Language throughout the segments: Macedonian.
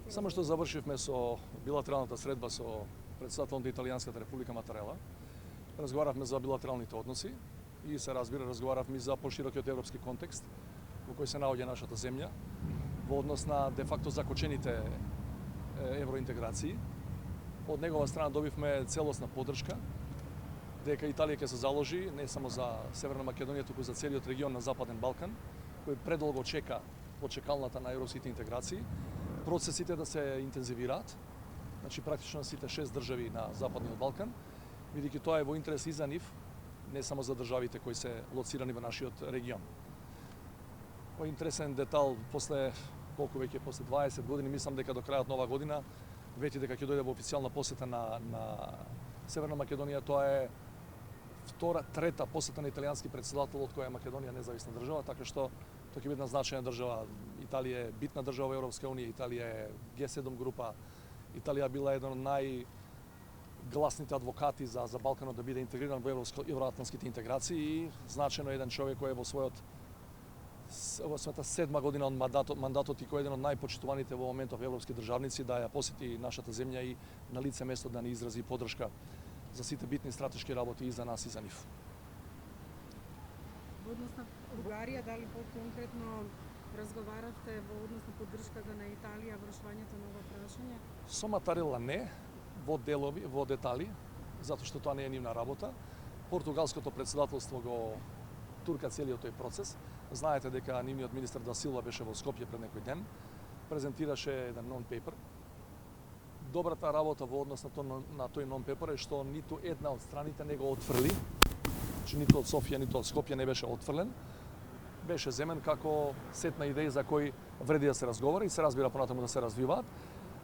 Само што завршивме со билатералната средба со председателот на Италијанската република Матарела. Разговаравме за билатералните односи и се разбира, разговаравме и за поширокиот европски контекст во кој се наоѓа нашата земја во однос на де факто закочените евроинтеграции. Од негова страна добивме целосна поддршка дека Италија ќе се заложи не само за Северна Македонија, туку за целиот регион на Западен Балкан, кој предолго чека од чекалната на европските интеграции. Процесите да се интензивираат, значи практично сите 6 држави на Западниот Балкан, бидејќи тоа е во интерес и за нив, не само за државите кои се лоцирани во нашиот регион. Овој интересен детал, после 20 години, мислам дека до крајот на оваа година, вети дека ќе дојде во официјална посета на Северна Македонија. Тоа е трета посета на италијански председател од која е Македонија независна држава, така што тоа ќе биде една значајна држава. Италија е битна држава во Европска унија, Италија е Г7 група, Италија била еден од најгласните адвокати за Балканот да биде интегриран во евроатлантските интеграции и значено еден човек кој е во својата 7 година од мандатот и кој е еден од најпочитуваните во моментов европски државници да ја посети нашата земја и на лице место да ни изрази поддршка за сите битни стратешки работи и за нас и за нив. Во однос на Бугарија, дали по-конкретно разговаравте во однос на поддршката на Италија во решавањето на ова прашање? Со Матарела не, во делови, во детали, затоа што тоа не е нивна работа. Португалското председателство го турка целиот тој процес. Знаете дека нивниот министер да Силва беше во Скопје пред некој ден, презентираше еден нон-пейпер. Добрата работа во однос на тој нон-пейпер е што ниту една од страните не го отфрли, че ниту од Софија, ниту од Скопје не беше отфрлен. Беше земен како сет на идеи за кои вреди да се разговара и се разбира понатаму да се развиваат.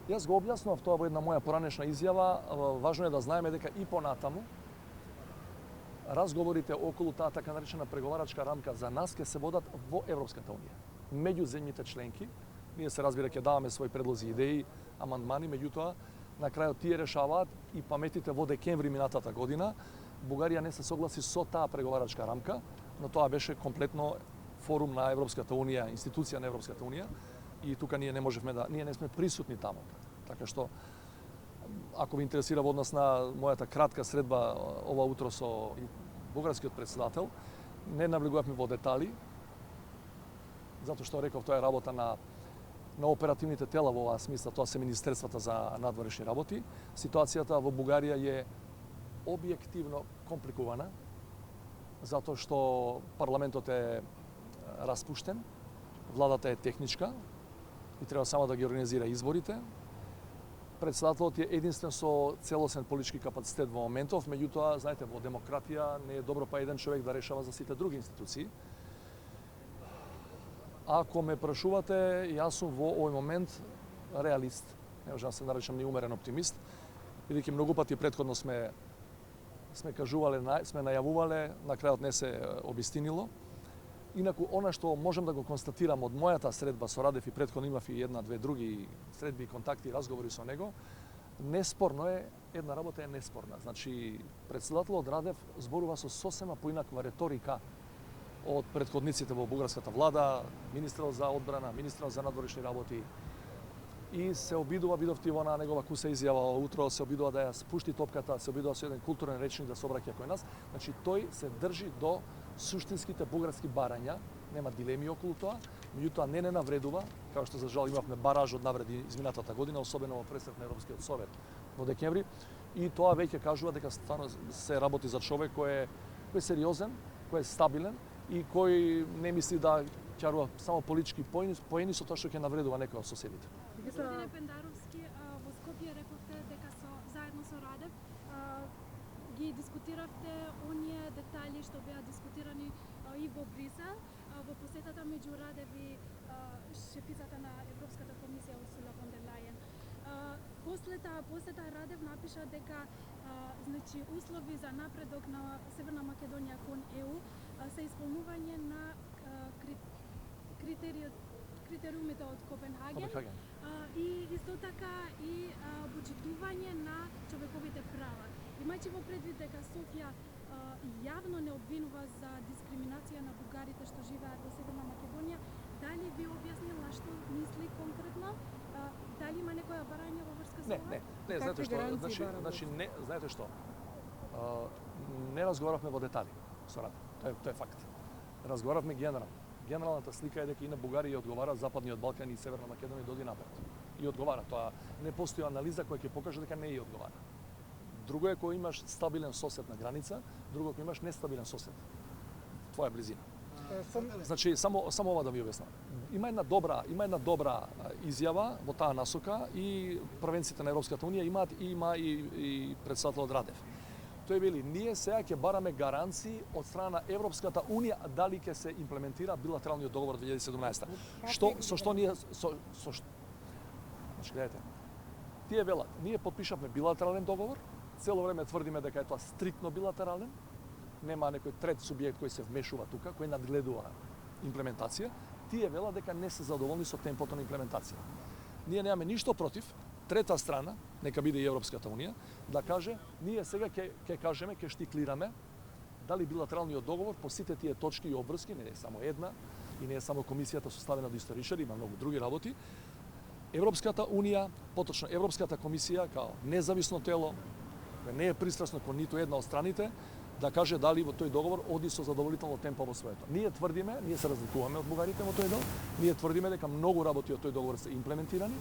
Јас го објаснував тоа во една моја поранешна изјава. Важно е да знаеме дека и понатаму разговорите околу таа така наречена преговарачка рамка за нас ќе се водат во Европската унија. Меѓу земјите членки, ние се разбира ќе даваме своји предлози, идеи, амандмани, меѓутоа на крајот тие решаваат и паметите во декември минатата година Бугарија не се согласи со таа преговарачка рамка, но тоа беше комплетно форум на Европската унија, институција на Европската унија и тука ние не сме присутни таму. Така што ако ви интересира во однос на мојата кратка средба ова утро со бугарскиот председател, не навлегувавме во детали, затоа што реков тоа е работа на оперативните тела во оваа смисла, тоа се министерствата за надворешни работи. Ситуацијата во Бугарија е објективно компликувана, затоа што парламентот е распуштен, владата е техничка и треба само да ги организира изборите. Председателот е единствен со целосен политички капацитет во моментов, меѓутоа, знаете, во демократија не е добро па еден човек да решава за сите други институции. Ако ме прашувате, јас сум во овој момент реалист. Не можам да се наречам ни умерен оптимист, бидејќи многу пати претходно сме кажувале, сме најавувале, на крајот не се обистинило. Инаку, она што можам да го констатирам од мојата средба со Радев и претходно имав и една-две други средби, контакти и разговори со него, неспорно е, една работа е неспорна. Значи, председателот Радев зборува со сосема поинаква реторика од претходниците во бугарската влада, министерот за одбрана, министерот за надворешни работи, и се обидува, видовте во на негова куса изјава утро, се обидува да ја спушти топката, се обидува со еден културен речник да се обраќа кој нас. Значи, тој се држи до суштинските бугарски барања, нема дилеми околу тоа, меѓутоа не навредува, како што за жал имавме бараж од навреди изминатата година, особено во пресрет на Европскиот совет во декември, и тоа веќе кажува дека стварно се работи за човек кој е сериозен, кој е стабилен и кој не мисли да ќарува само политички поени со тоа што ќе навредува некој од соседите. Господине Пендаровски, во Скопје рековте дека заедно со Радев ги дискутиравте оние детали што беа дискутирани и во Брисел, во посетата меѓу Радев и шефицата на Европската комисија Урсула фон дер Лајен. После таа посета Радев напиша дека значи услови за напредок на Северна Македонија кон ЕУ се исполнување на критериумите од Копенхаген и исто така и почитување на човековите права. Имајќи во предвид дека Софија јавно не обвинува за дискриминација на бугарите што живеат во Северна Македонија, дали ви објаснила што мисли конкретно? Дали има барање во врска со Не, ова? не, Какви знаете што, гаранции барате? значи не, знаете што? Не разговаравме во детали со Раде. Тоа е факт. Разговаравме генерално. Генералната слика е дека и на Бугарија одговара Западниот Балкан и Северна Македонија доди напред. И одговара. Тоа не постои анализа која ќе покаже дека не ја одговара. Друго е кога имаш стабилен сосед на граница, друго е кога имаш нестабилен сосед. Твоја близина. Значи само ова да ви објаснам. Има една добра изјава во таа насока и првенците на Европската унија имаат и претседателот Радев. Тој вели, ние сега ќе бараме гаранции од страна на Европската унија дали ќе се имплементира билатералниот договор 2017. Значи гледате. Тие велат, ние подпишавме билатерален договор, цело време тврдиме дека е тоа стриктно билатерален, нема некој трет субјект кој се вмешува тука, кој надгледува имплементација. Тие велат дека не се задоволни со темпото на имплементација. Ние немаме ништо против трета страна, нека биде и Европската унија, да каже, ние сега ќе кажеме, ќе штиклираме дали билатералниот договор по сите тие точки и обврски, не е само една, и не е само комисијата составена од историчари, има многу други работи. Европската унија, поточно Европската комисија, као независно тело, кој не е пристрасно кон ниту една од страните, да каже дали во тој договор оди со задоволително темпо во своето. Ние тврдиме, ние се разликуваме од бугарите во тој дел, ние тврдиме дека многу работи од тој договор се имплементирани,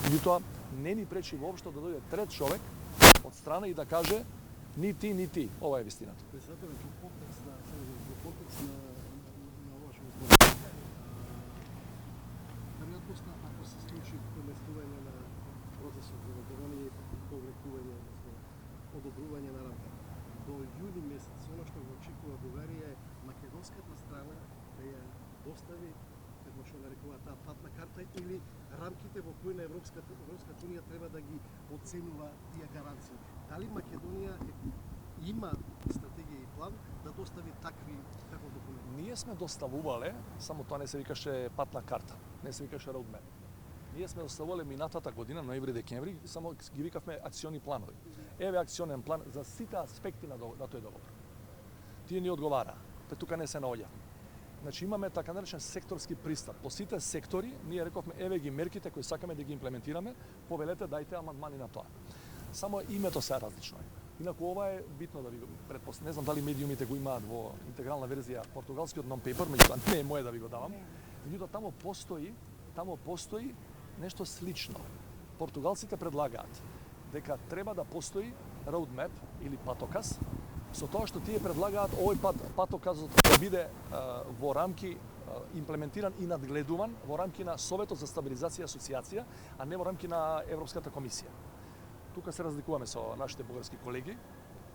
меѓутоа не ни пречи воопшто да дојде трет човек од страна и да каже ни ти, ова е вистината. Председател, во контекст на ова што зборувате, веројатноста ако се случи преместување на процесот за договорање и повлекување, одобрување на рамка, до јуни месец, она што го очекува Бугарија е македонската страна да ја достави, како што нарекува таа патна карта, или рамките во кои на Европската унија треба да ги оценува тие гаранции. Дали Македонија има стратегија и план да достави таков документ? Ние сме доставувале, само тоа не се викаше патна карта, не се викаше roadmap. Ние сме доставувале минатата година, ноември-декември, само ги викавме акциони планови. Еве акционен план за сите аспекти на тој договор. Тие ни одговара, тука не се наоѓа. Значи имаме така наречен секторски пристап. По сите сектори ние рековме еве ги мерките кои сакаме да ги имплементираме, повелете дајте амандмани на тоа. Само името се различно. Инаку ова е битно да ви го не знам дали медиумите го имаат во интегрална верзија португалскиот non-paper, меѓутоа не е моје да ви го давам. Меѓутоа тамо постои нешто слично. Португалците предлагаат дека треба да постои roadmap или патоказ, со тоа што тие предлагаат овој патоказот да биде во рамки имплементиран и надгледуван во рамки на Советот за стабилизација и асоциација, а не во рамки на Европската комисија. Тука се разликуваме со нашите бугарски колеги.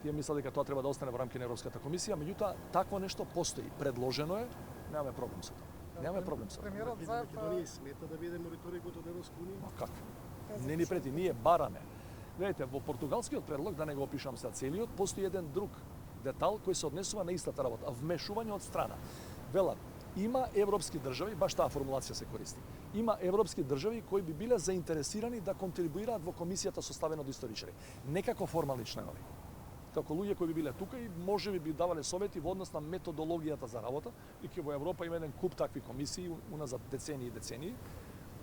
Тие мислат дека тоа треба да остане во рамки на Европската комисија, меѓутоа такво нешто постои, предложено е, немаме проблем со тоа. Немаме проблем со тоа. Премиерот Заев Македонија смета да биде мониторингот од Европска унија? Ма как? Не ни прети, ние бараме. Гледайте, во португалскиот предлог, да не го опишам сега целиот, постои еден друг детал кој се однесува на истата работа, вмешување од страна. Велат, има европски држави, баш таа формулација се користи. Има европски држави кои би биле заинтересирани да контрибуираат во комисијата составена од историчари. Не како формални членови. Како луѓе кои би биле тука и можеби би давале совети во однос на методологијата за работа, и ке во Европа има еден куп такви комисии уназад децении и децении.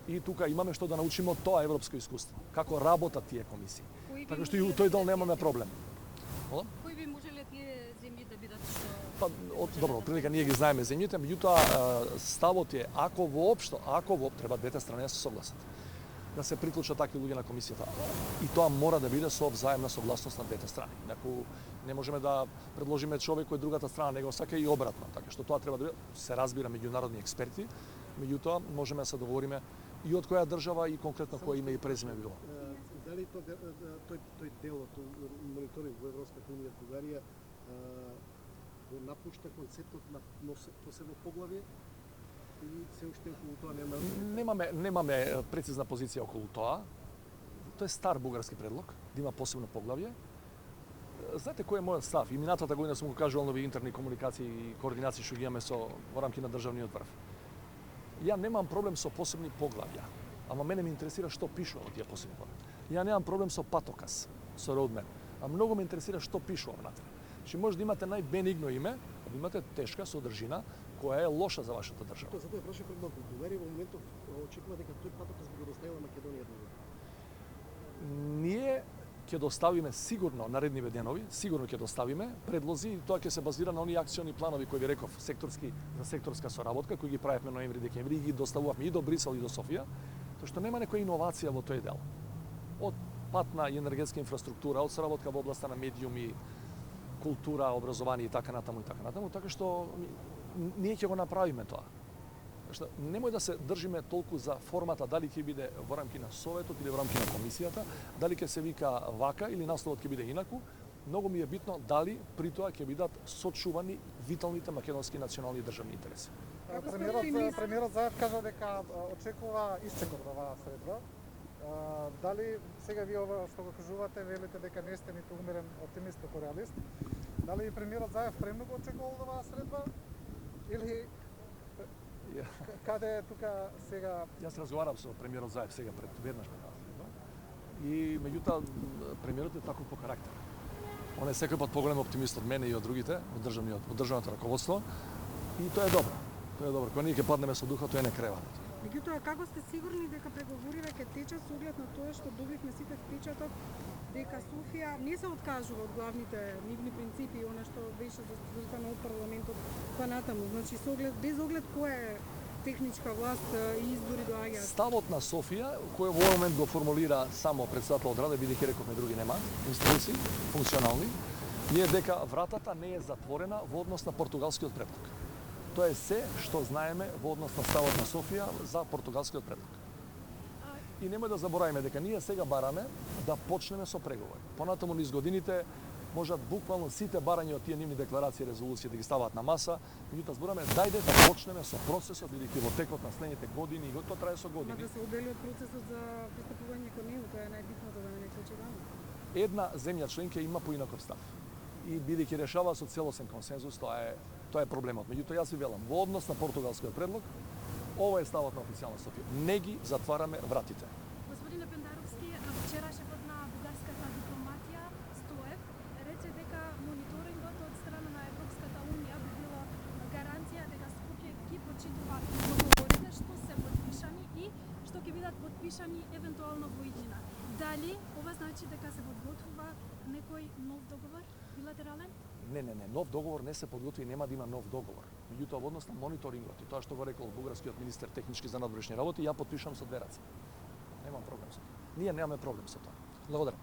И тука имаме што да научиме од тоа европско искуство, како работат тие комисии. Така што и у тој дел немаме проблем. Кои би можеле тие земји да бидат што? Па, добро, прилика ние ги знаеме земјите, меѓутоа ставот е ако воопшто треба двете страни да се согласат да се приклучат такви луѓе на комисијата. И тоа мора да биде со взаемна согласност на двете страни. Инаку не можеме да предложиме човек кој другата страна не го сака и обратно, така што тоа треба да биде, се разбира меѓународни експерти, меѓутоа можеме да се договориме и од која држава и конкретно кој име и презиме било. Дали тој дел од мониторинг во Европската унија Бугарија го напушта концептот на посебно поглавје или се уште околу тоа Немаме прецизна позиција околу тоа. Тоа е стар бугарски предлог, да има посебно поглавје. Знаете кој е мојот став? И минатата година сум го кажувал на интерни комуникации и координации што ги имаме во рамки на државниот врв. Ја немам проблем со посебни поглавја, ама мене ме интересира што пишува во тие посебни поглавја. Ја немам проблем со патоказ, со roadmap, а многу ме интересира што пишува внатре. Значи може да имате најбенигно име, а да имате тешка содржина која е лоша за вашата држава. Затоа прашав пред малку. Бугарија во моментов очекува дека тој патоказ би го доставила Македонија ќе доставиме сигурно наредниве денови, сигурно ќе доставиме предлози и тоа ќе се базира на оние акциони планови кои ви реков секторски за секторска соработка кои ги правевме ноември, декември и ги доставувавме и до Брисел и до Софија, тоа што нема некоја иновација во тој дел. Од патна и енергетска инфраструктура, од соработка во областа на медиуми, култура, образование и така натаму, така што ние ќе го направиме тоа. Што немој да се држиме толку за формата дали ќе биде во рамки на Советот или во рамки на комисијата, дали ќе се вика вака или насловот ќе биде инаку. Многу ми е битно дали при тоа ќе бидат сочувани виталните македонски национални и државни интереси. Премиерот Заев кажа дека очекува исчекор на оваа средба. Дали сега вие ова што го кажувате, велите дека не сте ниту умерен оптимист, туку реалист? Дали премиерот Заев премногу очекува оваа средба? Или каде е тука сега? Јас разговарав со премиерот Заев сега пред веднаш пред таа средба. И меѓутоа премиерот е таков по карактер. Он е секој пат поголем оптимист од мене и од другите, од државното раководство. И тоа е добро. Тоа е добро. Кога ние ќе паднеме со духа, тоа е некрева. Меѓутоа, како сте сигурни дека преговорите ќе течат со оглед на тоа што добивме сите впечаток дека Софија не се откажува од главните нивни принципи и она што беше застапано од парламентот па натаму. Значи без оглед која е техничка власт и избори доаѓаат. Ставот на Софија, кој во овој момент го формулира само претседателот Раде, бидејќи рековме други нема институции функционални, е дека вратата не е затворена во однос на португалскиот предлог. Тоа е се што знаеме во однос на ставот на Софија за португалскиот предлог. И немој да забораваме дека ние сега бараме да почнеме со преговори. Понатаму низ годините можат буквално сите барања од тие нивни декларации и резолуции да ги ставаат на маса, меѓутоа збораме дајде да почнеме со процесот, бидејќи во текот на следните години и тоа трае со години. Ама да се одели од процесот за пристапување кон него, тоа е најбитното да не случи данас. Една земја членка има поинаков став. И бидејќи решава со целосен консензус, тоа е проблемот. Меѓутоа јас ви велам, во однос на португалскиот предлог, ова е ставот на официјална Софија. Не ги затвараме вратите. Господине Пендаровски, вчера шефот на бугарската дипломатија Стоев рече дека мониторингот од страна на Европската унија би било гаранција дека Скопје ги почитува договорите што се потпишани и што ќе бидат потпишани евентуално во иднина. Дали ова значи дека се подготвува некој нов договор билатерален? Не, нов договор не се подготви и нема да има нов договор. Меѓутоа во однос на мониторингот и тоа што го рекол бугарскиот министер технички за надворешни работи, ја потпишам со две раце. Немам проблем со тоа. Ние немаме проблем со тоа. Благодарам.